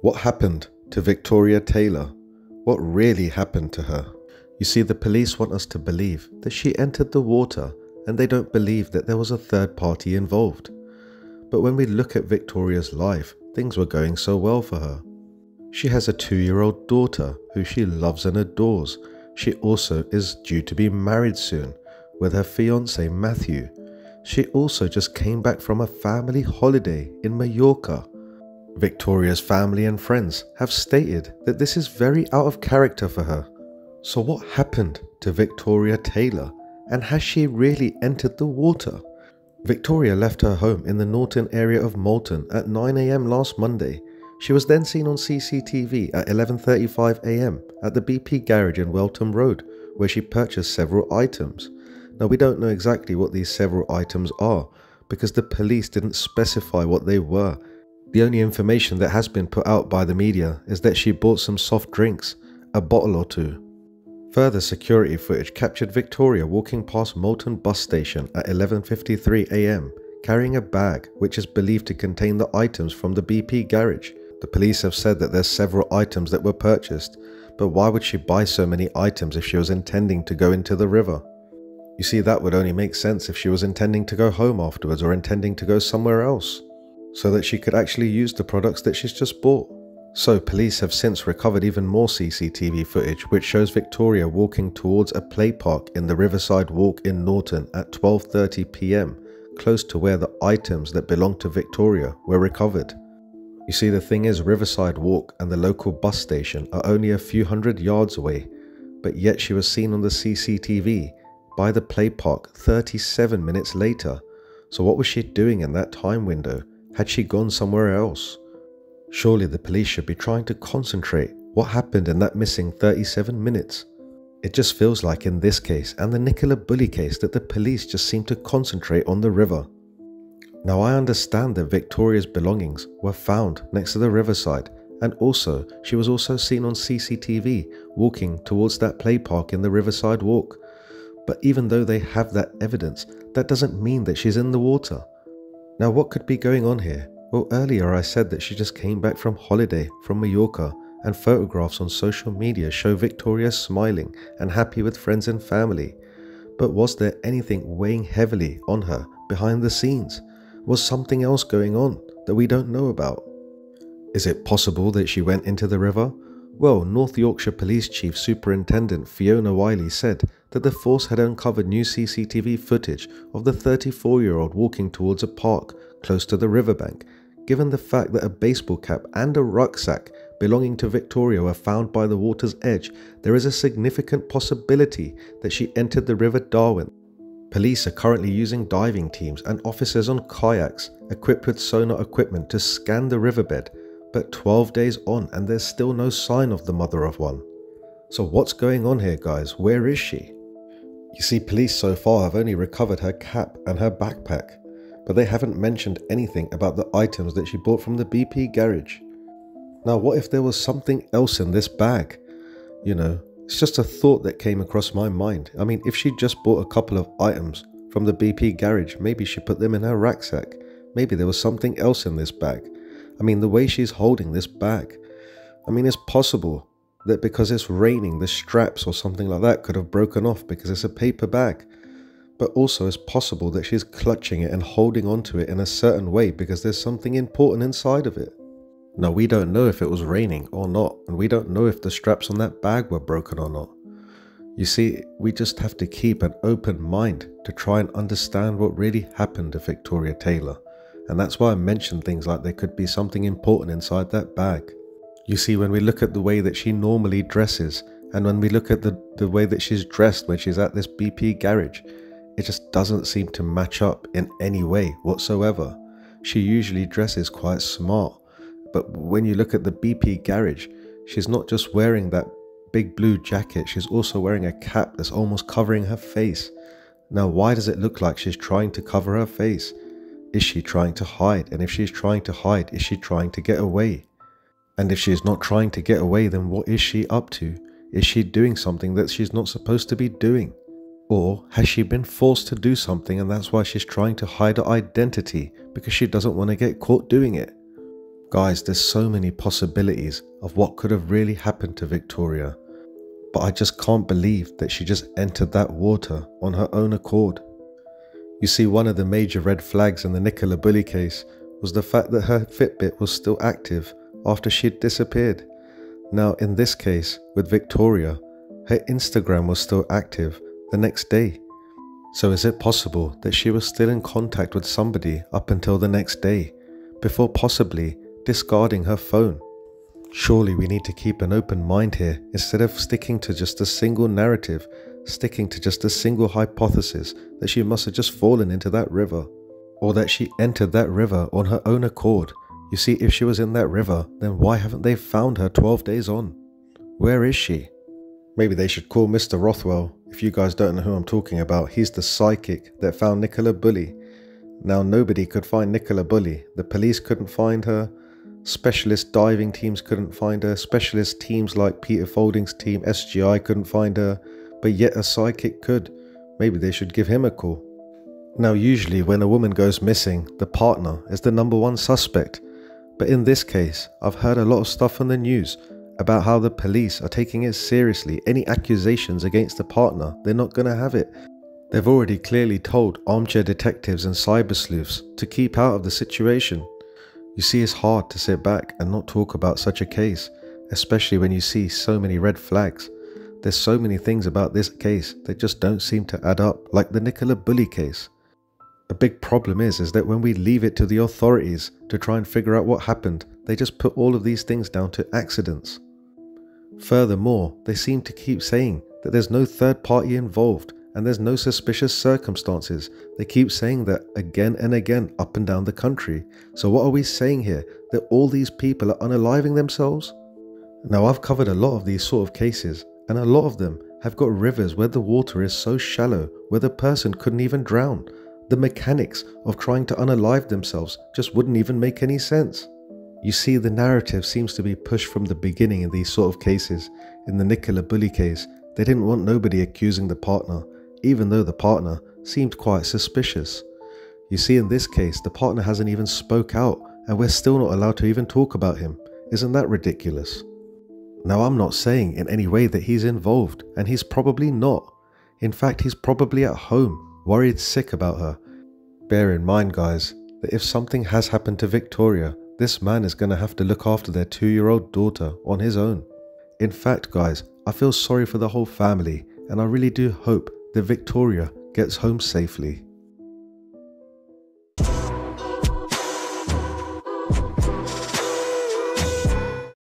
What happened to Victoria Taylor? What really happened to her? You see, the police want us to believe that she entered the water, and they don't believe that there was a third party involved. But when we look at Victoria's life, things were going so well for her. She has a 2-year-old daughter who she loves and adores. She also is due to be married soon with her fiancé Matthew. She also just came back from a family holiday in Mallorca. Victoria's family and friends have stated that this is very out of character for her. So what happened to Victoria Taylor, and has she really entered the water? Victoria left her home in the Norton area of Malton at 9 AM last Monday. She was then seen on CCTV at 11:35 AM at the BP garage in Weltham Road, where she purchased several items. Now, we don't know exactly what these several items are because the police didn't specify what they were. The only information that has been put out by the media is that she bought some soft drinks, a bottle or two. Further security footage captured Victoria walking past Malton bus station at 11:53 AM, carrying a bag which is believed to contain the items from the BP garage. The police have said that there's several items that were purchased, but why would she buy so many items if she was intending to go into the river? You see, that would only make sense if she was intending to go home afterwards or intending to go somewhere else, so that she could actually use the products that she's just bought. So police have since recovered even more CCTV footage which shows Victoria walking towards a play park in the Riverside Walk in Norton at 12:30 PM, close to where the items that belonged to Victoria were recovered. You see, the thing is, Riverside Walk and the local bus station are only a few hundred yards away, but yet she was seen on the CCTV by the play park 37 minutes later. So what was she doing in that time window? Had she gone somewhere else? Surely the police should be trying to concentrate what happened in that missing 37 minutes. It just feels like in this case and the Nicola Bulley case that the police just seem to concentrate on the river. Now, I understand that Victoria's belongings were found next to the riverside, and also she was also seen on CCTV walking towards that play park in the Riverside Walk. But even though they have that evidence, that doesn't mean that she's in the water. Now, what could be going on here? Well, earlier I said that she just came back from holiday from Mallorca, and photographs on social media show Victoria smiling and happy with friends and family. But was there anything weighing heavily on her behind the scenes? Was something else going on that we don't know about? Is it possible that she went into the river? Well, North Yorkshire Police Chief Superintendent Fiona Wiley said that the force had uncovered new CCTV footage of the 34-year-old walking towards a park close to the riverbank. Given the fact that a baseball cap and a rucksack belonging to Victoria were found by the water's edge, there is a significant possibility that she entered the River Derwent. Police are currently using diving teams and officers on kayaks equipped with sonar equipment to scan the riverbed, but 12 days on and there's still no sign of the mother of one. So what's going on here, guys? Where is she? You see, police so far have only recovered her cap and her backpack, but they haven't mentioned anything about the items that she bought from the BP garage. Now, what if there was something else in this bag? You know, it's just a thought that came across my mind. I mean, if she just bought a couple of items from the BP garage, maybe she put them in her rucksack. Maybe there was something else in this bag. I mean, the way she's holding this bag, I mean, it's possible that because it's raining, the straps or something like that could have broken off because it's a paper bag. But also it's possible that she's clutching it and holding onto it in a certain way because there's something important inside of it. Now, we don't know if it was raining or not, and we don't know if the straps on that bag were broken or not. You see, we just have to keep an open mind to try and understand what really happened to Victoria Taylor. And that's why I mentioned things like there could be something important inside that bag. You see, when we look at the way that she normally dresses, and when we look at the way that she's dressed when she's at this BP garage, it just doesn't seem to match up in any way whatsoever. She usually dresses quite smart, but when you look at the BP garage, she's not just wearing that big blue jacket, she's also wearing a cap that's almost covering her face. Now, why does it look like she's trying to cover her face? Is she trying to hide? And if she's trying to hide, is she trying to get away? And if she's not trying to get away, then what is she up to? Is she doing something that she's not supposed to be doing? Or has she been forced to do something and that's why she's trying to hide her identity because she doesn't want to get caught doing it? Guys, there's so many possibilities of what could have really happened to Victoria, but I just can't believe that she just entered that water on her own accord. You see, one of the major red flags in the Nicola Bulley case was the fact that her Fitbit was still active after she'd disappeared. Now, in this case, with Victoria, her Instagram was still active the next day. So is it possible that she was still in contact with somebody up until the next day, before possibly discarding her phone? Surely we need to keep an open mind here instead of sticking to just a single narrative, sticking to just a single hypothesis that she must have just fallen into that river, or that she entered that river on her own accord. You see, if she was in that river, then why haven't they found her 12 days on? Where is she? Maybe they should call Mr. Rothwell. If you guys don't know who I'm talking about, he's the psychic that found Nicola Bulley. Now, nobody could find Nicola Bulley. The police couldn't find her. Specialist diving teams couldn't find her. Specialist teams like Peter Folding's team, SGI, couldn't find her. But yet a psychic could. Maybe they should give him a call. Now, usually when a woman goes missing, the partner is the #1 suspect. But in this case, I've heard a lot of stuff on the news about how the police are taking it seriously. Any accusations against the partner, they're not going to have it. They've already clearly told armchair detectives and cyber sleuths to keep out of the situation. You see, it's hard to sit back and not talk about such a case, especially when you see so many red flags. There's so many things about this case that just don't seem to add up, like the Nicola Bulley case. A big problem is that when we leave it to the authorities to try and figure out what happened, they just put all of these things down to accidents. Furthermore, they seem to keep saying that there's no third party involved and there's no suspicious circumstances. They keep saying that again and again up and down the country. So what are we saying here? That all these people are unaliving themselves? Now, I've covered a lot of these sort of cases, and a lot of them have got rivers where the water is so shallow where the person couldn't even drown. The mechanics of trying to unalive themselves just wouldn't even make any sense. You see, the narrative seems to be pushed from the beginning in these sort of cases. In the Nicola Bulley case, they didn't want nobody accusing the partner, even though the partner seemed quite suspicious. You see, in this case, the partner hasn't even spoke out, and we're still not allowed to even talk about him. Isn't that ridiculous? Now, I'm not saying in any way that he's involved, and he's probably not. In fact, he's probably at home, worried sick about her. Bear in mind, guys, that if something has happened to Victoria, this man is going to have to look after their 2-year-old daughter on his own. In fact, guys, I feel sorry for the whole family, and I really do hope that Victoria gets home safely.